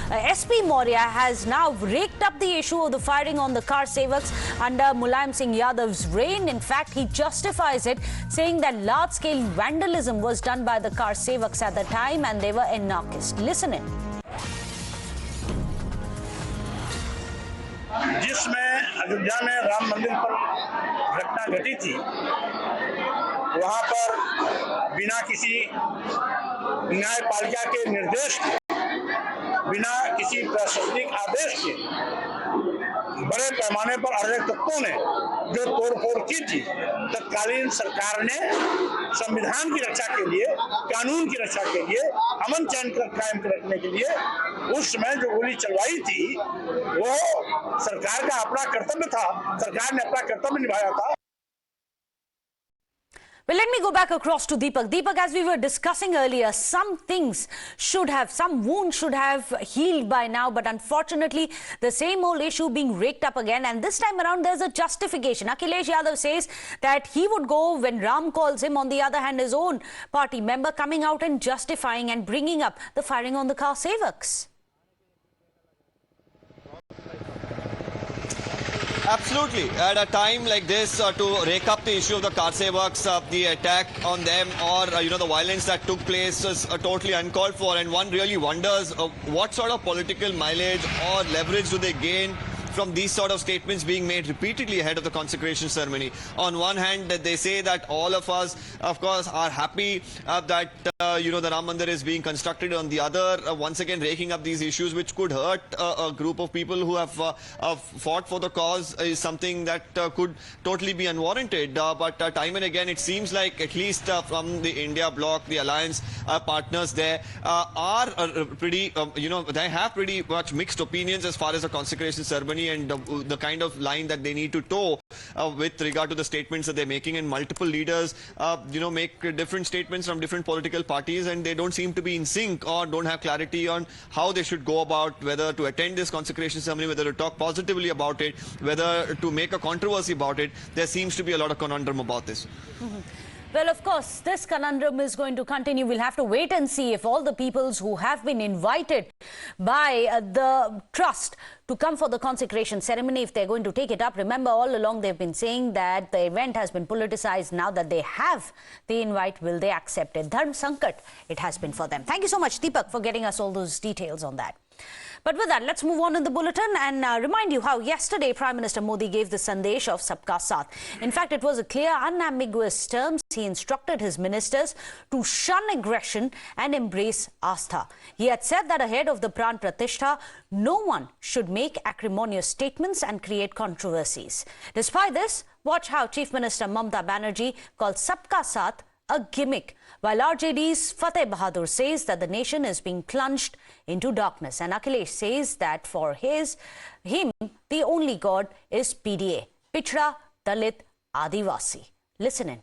SP Maurya has now raked up the issue of the firing on the Karsevaks under Mulayam Singh Yadav's reign. In fact, he justifies it, saying that large-scale vandalism was done by the Karsevaks at the time and they were anarchists. Listen in. जिसमें अयोध्या में राम मंदिर पर घटना घटी थी, वहां पर बिना किसी न्यायपालिका के निर्देश के, बिना किसी प्रशासनिक आदेश के बड़े पैमाने पर अराजक तत्वों ने जो तोड़फोड़ की थी, तत्कालीन सरकार ने संविधान की रक्षा के लिए, कानून की रक्षा के लिए, अमन चैन कायम रखने के लिए उस समय जो गोली चलवाई थी, वो सरकार का अपना कर्तव्य था। सरकार ने अपना कर्तव्य निभाया था। Well, let me go back across to Deepak. Deepak, as we were discussing earlier, some wounds should have healed by now, but unfortunately, the same old issue being raked up again. And this time around, there's a justification. Akhilesh Yadav says that he would go when Ram calls him. On the other hand, his own party member coming out and justifying and bringing up the firing on the Karsevaks. Absolutely. At a time like this, to rake up the issue of the Karsevaks, the attack on them, or the violence that took place is totally uncalled for. And one really wonders what sort of political mileage or leverage do they gain from these sort of statements being made repeatedly ahead of the consecration ceremony. On one hand, they say that all of us, of course, are happy that the Ram Mandir is being constructed. On the other, once again raking up these issues which could hurt a group of people who have fought for the cause is something that could totally be unwarranted. But time and again, it seems like at least from the India bloc, the alliance partners there are pretty, they have pretty much mixed opinions as far as the consecration ceremony and the kind of line that they need to toe with regard to the statements that they're making. And multiple leaders, make different statements from different political parties, and they don't seem to be in sync or don't have clarity on how they should go about whether to attend this consecration ceremony, whether to talk positively about it, whether to make a controversy about it. There seems to be a lot of conundrum about this. Well, of course, this conundrum is going to continue. We'll have to wait and see if all the peoples who have been invited by the trust to come for the consecration ceremony, if they're going to take it up. Remember, all along they've been saying that the event has been politicized. Now that they have the invite, will they accept it? Dharm Sankat, it has been for them. Thank you so much, Deepak, for getting us all those details on that. But with that, let's move on in the bulletin and remind you how yesterday Prime Minister Modi gave the sandesh of Sabka Saath. In fact, it was a clear, unambiguous terms. He instructed his ministers to shun aggression and embrace Astha. He had said that ahead of the Pran Pratishtha, no one should make acrimonious statements and create controversies. Despite this, watch how Chief Minister Mamata Banerjee called Sabka Saath a gimmick, while RJD's Fateh Bahadur says that the nation is being plunged into darkness. And Akhilesh says that for him, the only God is PDA, Pichda, Dalit, Adivasi. Listen in.